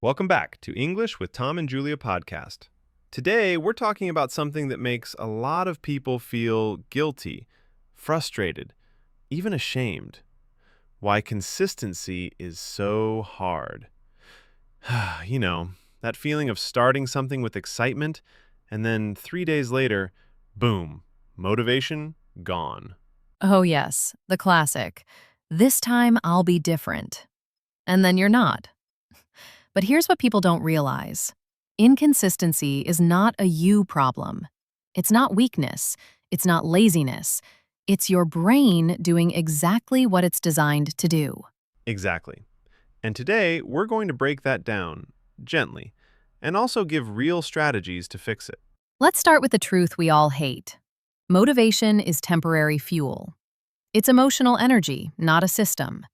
Welcome back to English with Tom and Julia podcast. Today, we're talking about something that makes a lot of people feel guilty, frustrated, even ashamed. Why consistency is so hard. You know, that feeling of starting something with excitement and then 3 days later, boom, motivation gone. Oh, yes, the classic. This time I'll be different. And then you're not. But here's what people don't realize: inconsistency is not a you problem. It's not weakness. It's not laziness. It's your brain doing exactly what it's designed to do. Exactly. And today, we're going to break that down gently and also give real strategies to fix it. Let's start with the truth we all hate. Motivation is temporary fuel. It's emotional energy, not a system.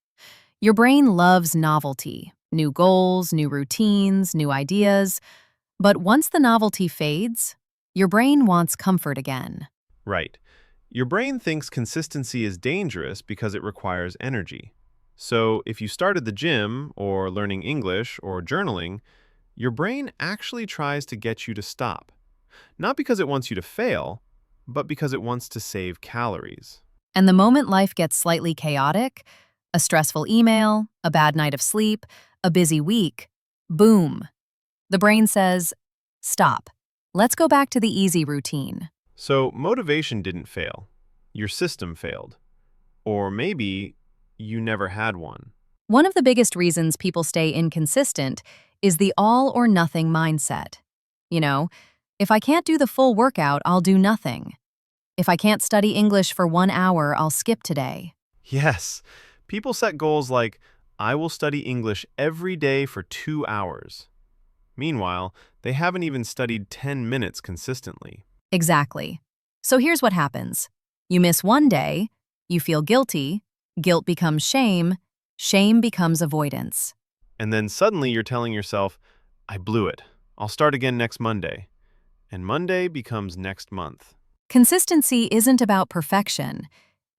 Your brain loves novelty, new goals, new routines, new ideas. But once the novelty fades, your brain wants comfort again. Right. Your brain thinks consistency is dangerous because it requires energy. So, if you started the gym, or learning English, or journaling, your brain actually tries to get you to stop. Not because it wants you to fail, but because it wants to save calories. And the moment life gets slightly chaotic, a stressful email, a bad night of sleep, a busy week, boom, the brain says, stop. Let's go back to the easy routine. So, motivation didn't fail. Your system failed. Or maybe you never had one. One of the biggest reasons people stay inconsistent is the all or nothing mindset. You know, if I can't do the full workout, I'll do nothing. If I can't study English for 1 hour, I'll skip today. Yes, people set goals like, I will study English every day for 2 hours. Meanwhile, they haven't even studied 10 minutes consistently. Exactly. So here's what happens. You miss one day, you feel guilty, guilt becomes shame, shame becomes avoidance. And then suddenly you're telling yourself, I blew it. I'll start again next Monday. And Monday becomes next month. Consistency isn't about perfection.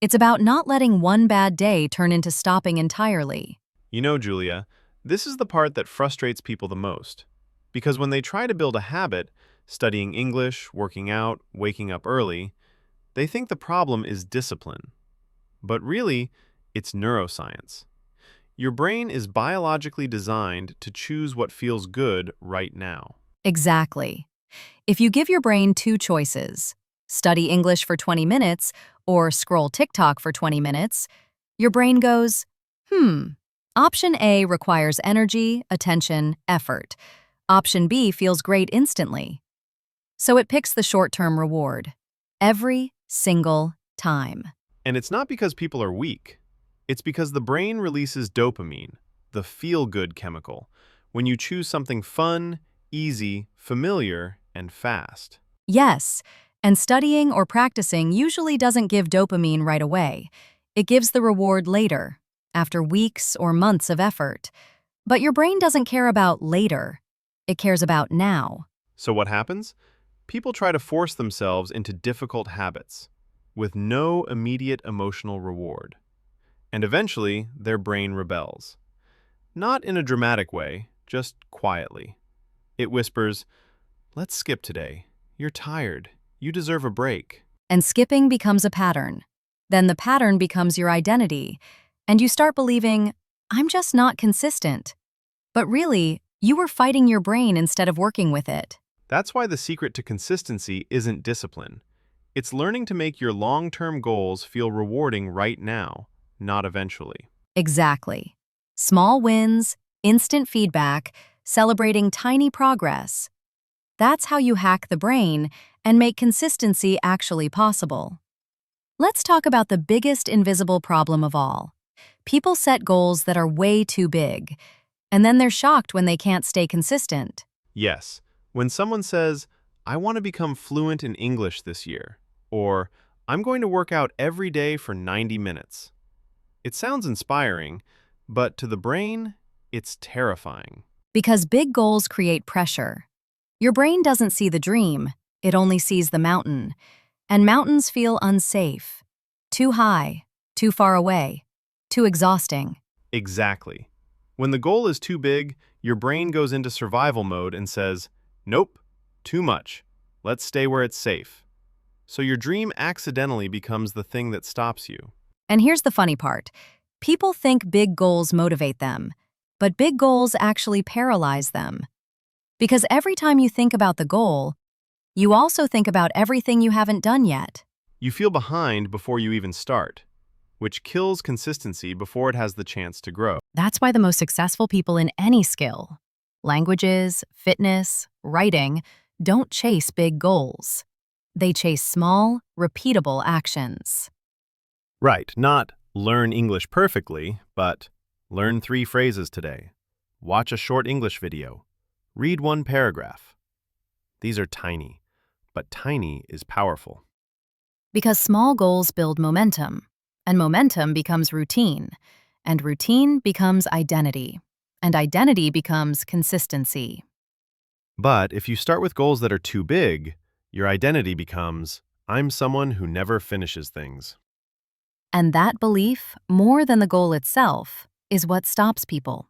It's about not letting one bad day turn into stopping entirely. You know, Julia, this is the part that frustrates people the most. Because when they try to build a habit, studying English, working out, waking up early, they think the problem is discipline. But really, it's neuroscience. Your brain is biologically designed to choose what feels good right now. Exactly. If you give your brain two choices, study English for 20 minutes or scroll TikTok for 20 minutes, your brain goes, Option A requires energy, attention, effort. Option B feels great instantly. So it picks the short-term reward. Every single time. And it's not because people are weak. It's because the brain releases dopamine, the feel-good chemical, when you choose something fun, easy, familiar, and fast. Yes, and studying or practicing usually doesn't give dopamine right away. It gives the reward later, after weeks or months of effort. But your brain doesn't care about later. It cares about now. So what happens? People try to force themselves into difficult habits with no immediate emotional reward. And eventually, their brain rebels. Not in a dramatic way, just quietly. It whispers, let's skip today. You're tired. You deserve a break. And skipping becomes a pattern. Then the pattern becomes your identity. And you start believing, I'm just not consistent. But really, you were fighting your brain instead of working with it. That's why the secret to consistency isn't discipline. It's learning to make your long-term goals feel rewarding right now, not eventually. Exactly. Small wins, instant feedback, celebrating tiny progress. That's how you hack the brain and make consistency actually possible. Let's talk about the biggest invisible problem of all. People set goals that are way too big, and then they're shocked when they can't stay consistent. Yes, when someone says, I want to become fluent in English this year, or I'm going to work out every day for 90 minutes. It sounds inspiring, but to the brain, it's terrifying. Because big goals create pressure. Your brain doesn't see the dream, it only sees the mountain. And mountains feel unsafe. Too high, too far away, too exhausting. Exactly. When the goal is too big, Your brain goes into survival mode and says, nope, too much. Let's stay where it's safe. So your dream accidentally becomes the thing that stops you. And here's the funny part. People think big goals motivate them, but big goals actually paralyze them. Because every time you think about the goal, you also think about everything you haven't done yet. You feel behind before you even start, which kills consistency before it has the chance to grow. That's why the most successful people in any skill, languages, fitness, writing, don't chase big goals. They chase small, repeatable actions. Right, not learn English perfectly, but learn 3 phrases today. Watch a short English video. Read 1 paragraph. These are tiny, but tiny is powerful. Because small goals build momentum, and momentum becomes routine, and routine becomes identity, and identity becomes consistency. But if you start with goals that are too big, your identity becomes, I'm someone who never finishes things. And that belief, more than the goal itself, is what stops people.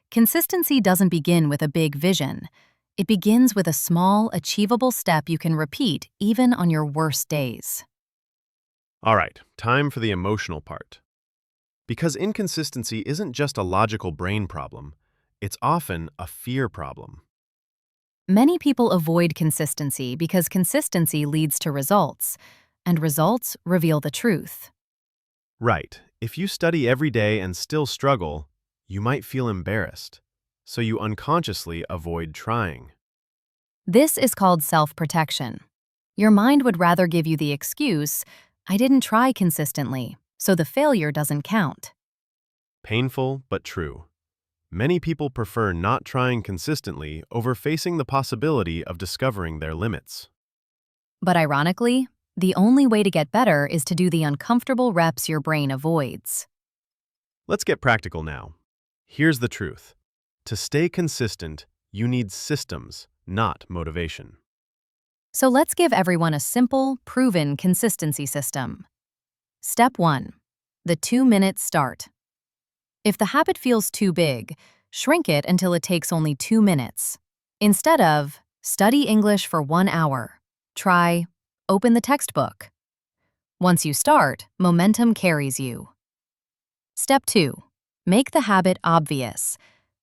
Consistency doesn't begin with a big vision. It begins with a small, achievable step you can repeat even on your worst days. All right, time for the emotional part. Because inconsistency isn't just a logical brain problem, it's often a fear problem. Many people avoid consistency because consistency leads to results, and results reveal the truth. Right, if you study every day and still struggle, you might feel embarrassed, so you unconsciously avoid trying. This is called self-protection. Your mind would rather give you the excuse, I didn't try consistently, so the failure doesn't count. Painful, but true. Many people prefer not trying consistently over facing the possibility of discovering their limits. But ironically, the only way to get better is to do the uncomfortable reps your brain avoids. Let's get practical now. Here's the truth. To stay consistent, you need systems, not motivation. So let's give everyone a simple, proven consistency system. Step 1. The 2-minute start. If the habit feels too big, shrink it until it takes only 2 minutes. Instead of, study English for 1 hour, try, open the textbook. Once you start, momentum carries you. Step 2. Make the habit obvious.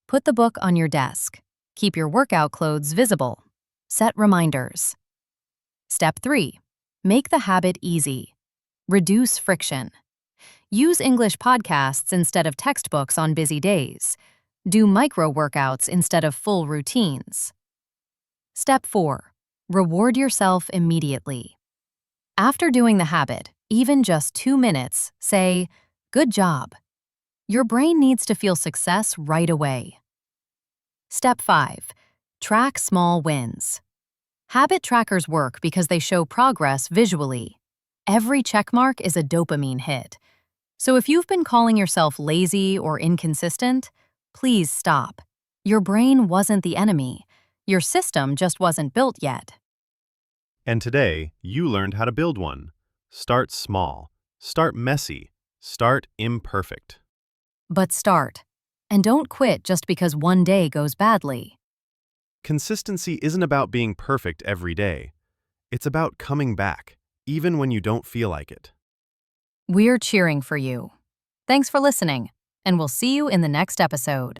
Put the book on your desk. Keep your workout clothes visible. Set reminders. Step 3. Make the habit easy. Reduce friction. Use English podcasts instead of textbooks on busy days. Do micro workouts instead of full routines. Step 4. Reward yourself immediately. After doing the habit, even just 2 minutes, say, good job. Your brain needs to feel success right away. Step 5. Track small wins. Habit trackers work because they show progress visually. Every checkmark is a dopamine hit. So if you've been calling yourself lazy or inconsistent, please stop. Your brain wasn't the enemy. Your system just wasn't built yet. And today, you learned how to build one. Start small. Start messy. Start imperfect. But start. And don't quit just because one day goes badly. Consistency isn't about being perfect every day. It's about coming back, even when you don't feel like it. We're cheering for you. Thanks for listening, and we'll see you in the next episode.